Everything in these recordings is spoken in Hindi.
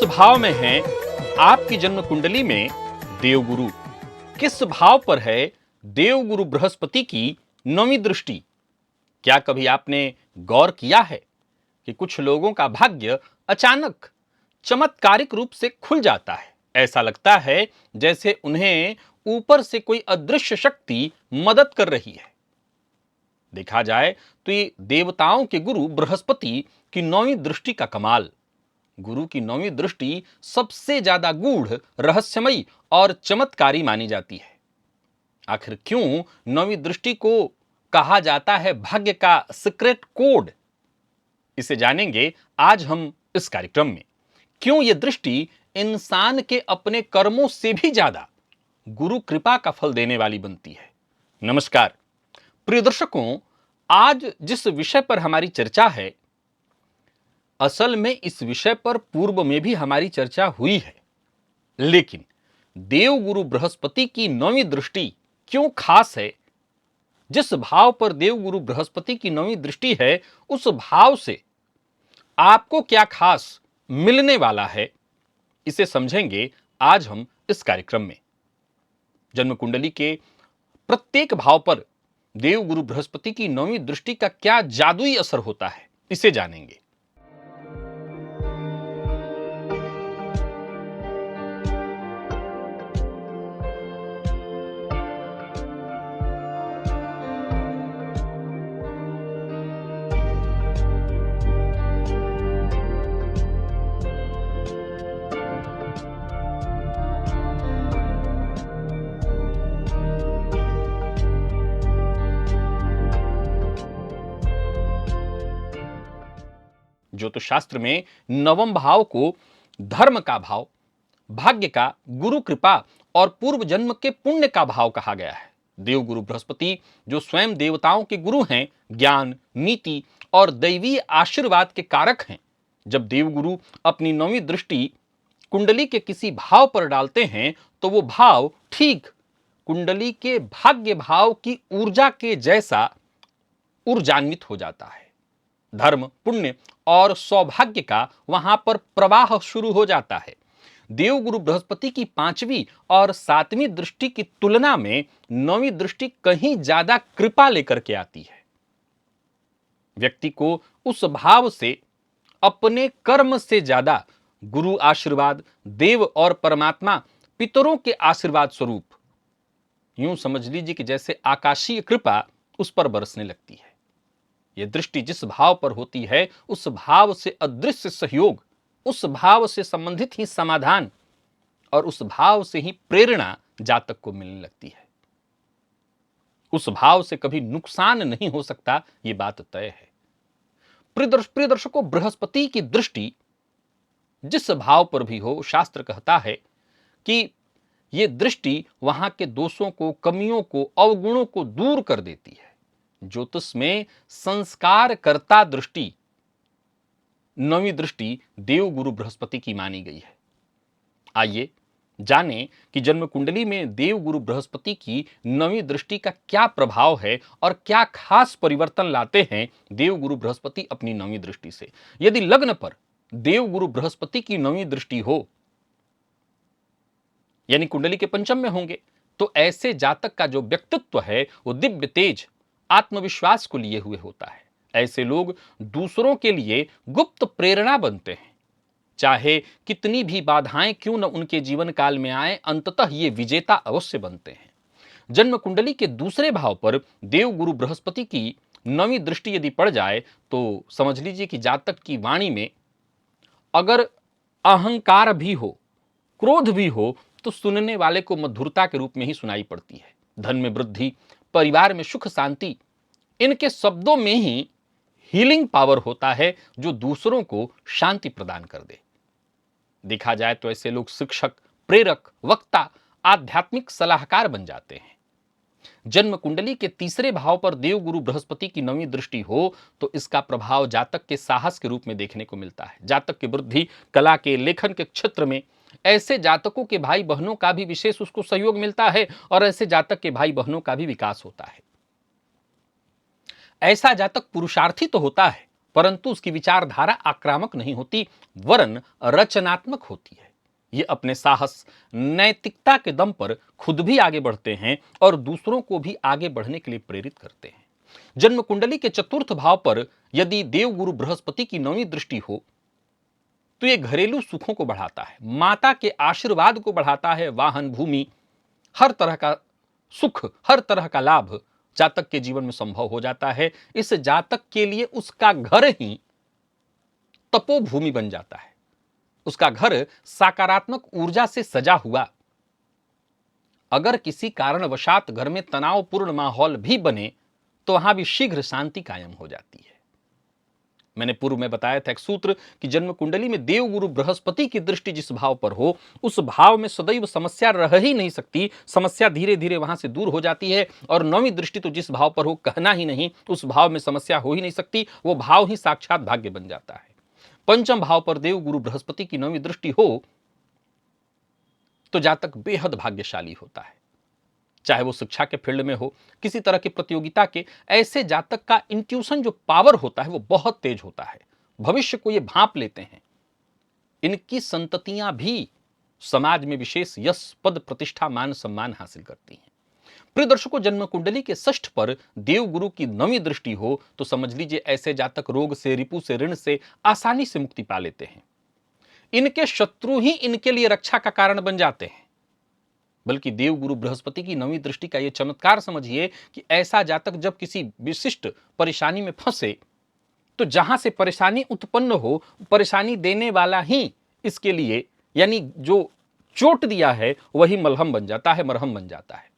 किस भाव में है आपकी जन्म कुंडली में देवगुरु? किस भाव पर है देवगुरु बृहस्पति की नौवीं दृष्टि? क्या कभी आपने गौर किया है कि कुछ लोगों का भाग्य अचानक चमत्कारिक रूप से खुल जाता है? ऐसा लगता है जैसे उन्हें ऊपर से कोई अदृश्य शक्ति मदद कर रही है। देखा जाए तो ये देवताओं के गुरु बृहस्पति की नौवीं दृष्टि का कमाल। गुरु की नौवीं दृष्टि सबसे ज्यादा गूढ़, रहस्यमयी और चमत्कारी मानी जाती है। आखिर क्यों नौवीं दृष्टि को कहा जाता है भाग्य का सीक्रेट कोड? इसे जानेंगे आज हम इस कार्यक्रम में। क्यों यह दृष्टि इंसान के अपने कर्मों से भी ज्यादा गुरु कृपा का फल देने वाली बनती है। नमस्कार प्रिय दर्शकों, आज जिस विषय पर हमारी चर्चा है, असल में इस विषय पर पूर्व में भी हमारी चर्चा हुई है, लेकिन देवगुरु बृहस्पति की नौवीं दृष्टि क्यों खास है? जिस भाव पर देवगुरु बृहस्पति की नौवीं दृष्टि है, उस भाव से आपको क्या खास मिलने वाला है, इसे समझेंगे आज हम इस कार्यक्रम में। जन्म कुंडली के प्रत्येक भाव पर देवगुरु बृहस्पति की नौवीं दृष्टि का क्या जादुई असर होता है, इसे जानेंगे। ज्योतिष शास्त्र में नवम भाव को धर्म का भाव, भाग्य का, गुरु कृपा और पूर्व जन्म के पुण्य का भाव कहा गया है। देवगुरु बृहस्पति जो स्वयं देवताओं के गुरु हैं, ज्ञान, नीति और दैवीय आशीर्वाद के कारक हैं। जब देवगुरु अपनी नौवीं दृष्टि कुंडली के किसी भाव पर डालते हैं तो वो भाव ठीक कुंडली के भाग्य भाव की ऊर्जा के जैसा ऊर्जान्वित हो जाता है। धर्म, पुण्य और सौभाग्य का वहां पर प्रवाह शुरू हो जाता है। देवगुरु बृहस्पति की 5वीं और 7वीं दृष्टि की तुलना में नौवीं दृष्टि कहीं ज्यादा कृपा लेकर के आती है। व्यक्ति को उस भाव से अपने कर्म से ज्यादा गुरु आशीर्वाद, देव और परमात्मा, पितरों के आशीर्वाद स्वरूप, यूं समझ लीजिए कि जैसे आकाशीय कृपा उस पर बरसने लगती है। यह दृष्टि जिस भाव पर होती है, उस भाव से अदृश्य सहयोग, उस भाव से संबंधित ही समाधान और उस भाव से ही प्रेरणा जातक को मिलने लगती है। उस भाव से कभी नुकसान नहीं हो सकता, यह बात तय है। प्रिय दर्शकों, बृहस्पति की दृष्टि जिस भाव पर भी हो, शास्त्र कहता है कि यह दृष्टि वहां के दोषों को, कमियों को, अवगुणों को दूर कर देती है। ज्योतिष में संस्कार कर्ता दृष्टि, नौवीं दृष्टि देवगुरु बृहस्पति की मानी गई है। आइए जानें कि जन्म कुंडली में देवगुरु बृहस्पति की नौवीं दृष्टि का क्या प्रभाव है और क्या खास परिवर्तन लाते हैं देवगुरु बृहस्पति अपनी नौवीं दृष्टि से। यदि लग्न पर देवगुरु बृहस्पति की नौवीं दृष्टि हो, यानी कुंडली के पंचम में होंगे, तो ऐसे जातक का जो व्यक्तित्व है वो दिव्य तेज, आत्मविश्वास को लिए हुए होता है। ऐसे लोग दूसरों के लिए गुप्त प्रेरणा बनते हैं। चाहे कितनी भी बाधाएं क्यों न उनके जीवन काल में आए, अंततः ये विजेता अवश्य बनते हैं। जन्म कुंडली के दूसरे भाव पर देवगुरु बृहस्पति की नौवीं दृष्टि यदि पड़ जाए तो समझ लीजिए कि जातक की वाणी में अगर अहंकार भी हो, क्रोध भी हो, तो सुनने वाले को मधुरता के रूप में ही सुनाई पड़ती है। धन में वृद्धि, परिवार में सुख शांति, इनके शब्दों में ही हीलिंग पावर होता है जो दूसरों को शांति प्रदान कर दे। देखा जाए तो ऐसे लोग शिक्षक, प्रेरक, वक्ता, आध्यात्मिक सलाहकार बन जाते हैं। जन्म कुंडली के तीसरे भाव पर देवगुरु बृहस्पति की नौवीं दृष्टि हो तो इसका प्रभाव जातक के साहस के रूप में देखने को मिलता है। जातक की वृद्धि, कला के, लेखन के क्षेत्र में ऐसे जातकों के भाई बहनों का भी विशेष उसको सहयोग मिलता है और ऐसे जातक के भाई बहनों का भी विकास होता है। ऐसा जातक पुरुषार्थी तो होता है, परंतु उसकी विचारधारा आक्रामक नहीं होती, वरन रचनात्मक होती है। ये अपने साहस, नैतिकता के दम पर खुद भी आगे बढ़ते हैं और दूसरों को भी आगे बढ़ने के लिए प्रेरित करते हैं। जन्म कुंडली के चतुर्थ भाव पर यदि देवगुरु बृहस्पति की नौवीं दृष्टि हो तो ये घरेलू सुखों को बढ़ाता है, माता के आशीर्वाद को बढ़ाता है, वाहन, भूमि, हर तरह का सुख, हर तरह का लाभ जातक के जीवन में संभव हो जाता है। इस जातक के लिए उसका घर ही तपोभूमि बन जाता है, उसका घर सकारात्मक ऊर्जा से सजा हुआ। अगर किसी कारणवशात घर में तनावपूर्ण माहौल भी बने तो वहां भी शीघ्र शांति कायम हो जाती है। मैंने पूर्व में बताया था एक सूत्र कि जन्म कुंडली में देवगुरु बृहस्पति की दृष्टि जिस भाव पर हो उस भाव में सदैव समस्या रह ही नहीं सकती, समस्या धीरे धीरे वहां से दूर हो जाती है। और नौवीं दृष्टि तो जिस भाव पर हो कहना ही नहीं, उस भाव में समस्या हो ही नहीं सकती, वो भाव ही साक्षात भाग्य बन जाता है। पंचम भाव पर देवगुरु बृहस्पति की नौवीं दृष्टि हो तो जातक बेहद भाग्यशाली होता है, चाहे वो शिक्षा के फील्ड में हो, किसी तरह की प्रतियोगिता के। ऐसे जातक का इंट्यूशन जो पावर होता है वो बहुत तेज होता है, भविष्य को ये भांप लेते हैं। इनकी संततियां भी समाज में विशेष यश, पद, प्रतिष्ठा, मान, सम्मान हासिल करती हैं। प्रिय दर्शकों, जन्म कुंडली के षष्ठ पर देवगुरु की नौवीं दृष्टि हो तो समझ लीजिए ऐसे जातक रोग से, रिपु से, ऋण से आसानी से मुक्ति पा लेते हैं। इनके शत्रु ही इनके लिए रक्षा का कारण बन जाते हैं। बल्कि देवगुरु बृहस्पति की नौवीं दृष्टि का यह चमत्कार समझिए कि ऐसा जातक जब किसी विशिष्ट परेशानी में फंसे तो जहां से परेशानी उत्पन्न हो, परेशानी देने वाला ही इसके लिए, यानी जो चोट दिया है वही मलहम बन जाता है, मरहम बन जाता है।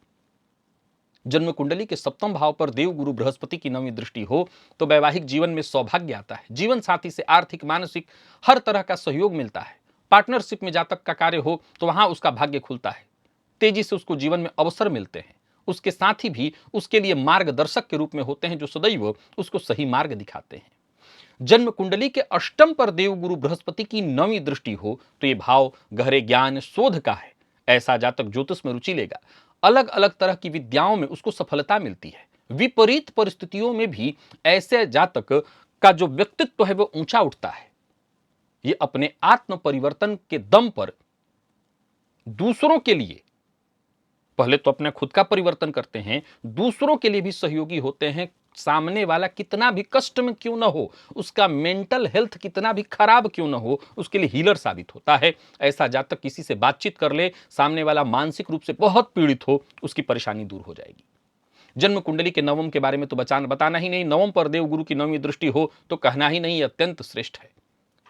जन्म कुंडली के सप्तम भाव पर देवगुरु बृहस्पति की नौवीं दृष्टि हो तो वैवाहिक जीवन में सौभाग्य आता है, जीवन साथी से आर्थिक, मानसिक हर तरह का सहयोग मिलता है। पार्टनरशिप में जातक का कार्य हो तो वहां उसका भाग्य खुलता है, तेजी से उसको जीवन में अवसर मिलते हैं। उसके साथी भी उसके लिए मार्गदर्शक के रूप में होते हैं जो सदैव उसको सही मार्ग दिखाते हैं। जन्म कुंडली के अष्टम पर देवगुरु बृहस्पति की नौवीं दृष्टि हो तो यह भाव गहरे ज्ञान, शोध का है। ऐसा जातक ज्योतिष में रुचि लेगा, अलग अलग तरह की विद्याओं में उसको सफलता मिलती है। विपरीत परिस्थितियों में भी ऐसे जातक का जो व्यक्तित्व है वो ऊंचा उठता है। ये अपने आत्म परिवर्तन के दम पर दूसरों के लिए पहले तो अपना खुद का परिवर्तन करते हैं, दूसरों के लिए भी सहयोगी होते हैं। सामने वाला कितना भी कष्ट में क्यों ना हो, उसका मेंटल हेल्थ कितना भी खराब क्यों ना हो, उसके लिए हीलर साबित होता है। ऐसा जातक किसी से बातचीत कर ले, सामने वाला मानसिक रूप से बहुत पीड़ित हो, उसकी परेशानी दूर हो जाएगी। जन्म कुंडली के नवम के बारे में तो बताना ही नहीं, नवम पर देवगुरु की नौवीं दृष्टि हो तो कहना ही नहीं, अत्यंत श्रेष्ठ है।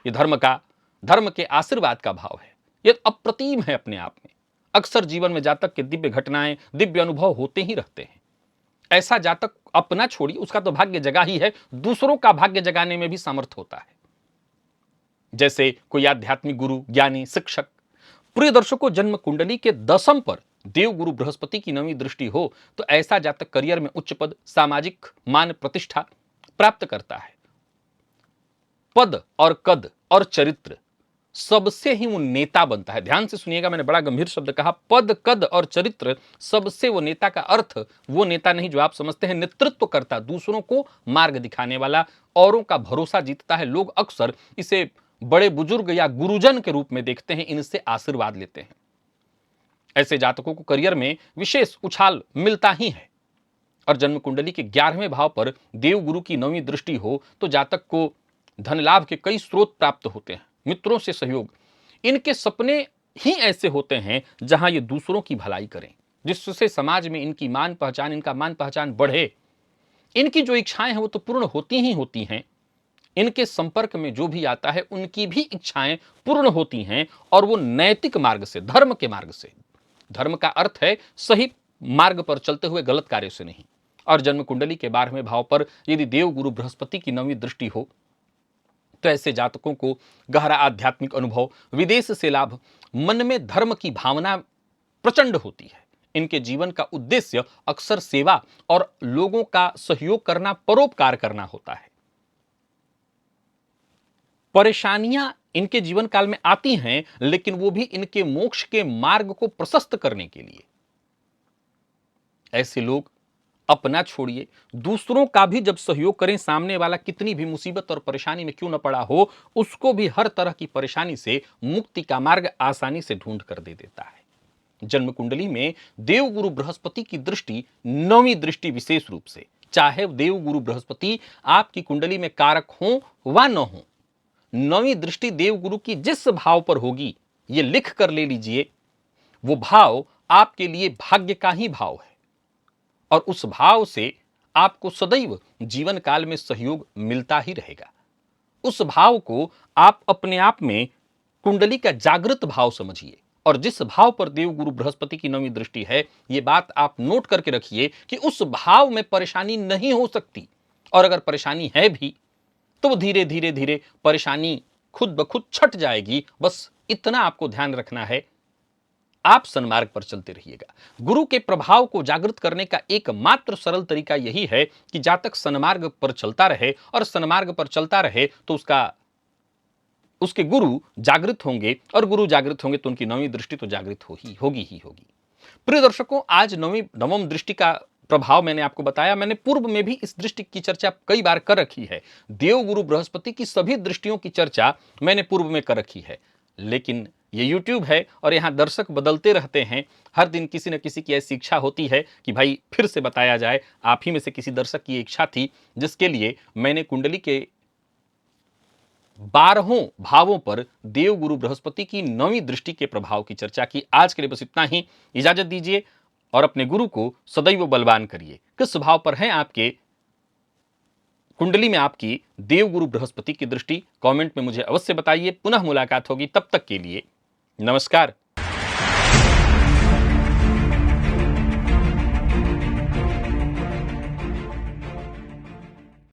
ये धर्म के आशीर्वाद का भाव है, ये अप्रतिम है अपने आप में। अक्सर जीवन में जातक के दिव्य घटनाएं, दिव्य अनुभव होते ही रहते हैं। ऐसा जातक अपना छोड़िए, उसका तो भाग्य जगा ही है, दूसरों का भाग्य जगाने में भी समर्थ होता है। जैसे कोई आध्यात्मिक गुरु, ज्ञानी, शिक्षक। प्रिय दर्शकों, जन्म कुंडली के दसम पर देवगुरु बृहस्पति की नौवीं दृष्टि हो तो ऐसा जातक करियर में उच्च पद, सामाजिक मान, प्रतिष्ठा प्राप्त करता है। पद और कद और चरित्र सबसे ही वो नेता बनता है। ध्यान से सुनिएगा, मैंने बड़ा गंभीर शब्द कहा, पद, कद और चरित्र सबसे वो नेता का अर्थ वो नेता नहीं जो आप समझते हैं, नेतृत्व करता, दूसरों को मार्ग दिखाने वाला, औरों का भरोसा जीतता है। लोग अक्सर इसे बड़े बुजुर्ग या गुरुजन के रूप में देखते हैं, इनसे आशीर्वाद लेते हैं। ऐसे जातकों को करियर में विशेष उछाल मिलता ही है। और जन्म कुंडली के 11वें भाव पर देवगुरु की नौवीं दृष्टि हो तो जातक को धन लाभ के कई स्रोत प्राप्त होते हैं, मित्रों से सहयोग। इनके सपने ही ऐसे होते हैं जहां ये दूसरों की भलाई करें, जिससे समाज में इनकी मान पहचान बढ़े। इनकी जो इच्छाएं हैं वो तो पूर्ण होती ही होती हैं। इनके संपर्क में जो भी आता है उनकी भी इच्छाएं पूर्ण होती हैं, और वो नैतिक मार्ग से, धर्म के मार्ग से। धर्म का अर्थ है सही मार्ग पर चलते हुए गलत कार्य से नहीं। और जन्म कुंडली के 12वें भाव पर यदि देवगुरु बृहस्पति की नौवीं दृष्टि हो तो ऐसे जातकों को गहरा आध्यात्मिक अनुभव, विदेश से लाभ, मन में धर्म की भावना प्रचंड होती है। इनके जीवन का उद्देश्य अक्सर सेवा और लोगों का सहयोग करना, परोपकार करना होता है। परेशानियां इनके जीवन काल में आती हैं, लेकिन वो भी इनके मोक्ष के मार्ग को प्रशस्त करने के लिए। ऐसे लोग अपना छोड़िए, दूसरों का भी जब सहयोग करें, सामने वाला कितनी भी मुसीबत और परेशानी में क्यों न पड़ा हो, उसको भी हर तरह की परेशानी से मुक्ति का मार्ग आसानी से ढूंढ कर दे देता है। जन्म कुंडली में देवगुरु बृहस्पति की दृष्टि, नौवीं दृष्टि विशेष रूप से, चाहे देवगुरु बृहस्पति आपकी कुंडली में कारक हो व न हो, नौवीं दृष्टि देवगुरु की जिस भाव पर होगी, ये लिख कर ले लीजिए, वो भाव आपके लिए भाग्य का ही भाव है और उस भाव से आपको सदैव जीवन काल में सहयोग मिलता ही रहेगा। उस भाव को आप अपने आप में कुंडली का जागृत भाव समझिए और जिस भाव पर देवगुरु बृहस्पति की नौवीं दृष्टि है, यह बात आप नोट करके रखिए कि उस भाव में परेशानी नहीं हो सकती, और अगर परेशानी है भी तो वो धीरे धीरे धीरे परेशानी खुद ब खुद छट जाएगी। बस इतना आपको ध्यान रखना है, आप सन्मार्ग पर चलते रहिएगा। गुरु के प्रभाव को जागृत करने का एकमात्र सरल तरीका यही है कि जातक सन्मार्ग पर चलता रहे, और सन्मार्ग पर चलता रहे तो उसके गुरु जागृत होंगे, और गुरु जागृत होंगे तो उनकी नौवीं दृष्टि तो जागृत होगी ही होगी। प्रिय दर्शकों, आज नवम दृष्टि का प्रभाव मैंने आपको बताया। मैंने पूर्व में भी इस दृष्टि की चर्चा कई बार कर रखी है। देवगुरु बृहस्पति की सभी दृष्टियों की चर्चा मैंने पूर्व में कर रखी है, लेकिन ये YouTube है और यहाँ दर्शक बदलते रहते हैं। हर दिन किसी न किसी की ऐसी इच्छा होती है कि भाई फिर से बताया जाए। आप ही में से किसी दर्शक की इच्छा थी, जिसके लिए मैंने कुंडली के 12 भावों पर देवगुरु बृहस्पति की नौवीं दृष्टि के प्रभाव की चर्चा की। आज के लिए बस इतना ही, इजाजत दीजिए और अपने गुरु को सदैव बलवान करिए। किस भाव पर है आपके कुंडली में आपकी देवगुरु बृहस्पति की दृष्टि, कमेंट में मुझे अवश्य बताइए। पुनः मुलाकात होगी, तब तक के लिए नमस्कार।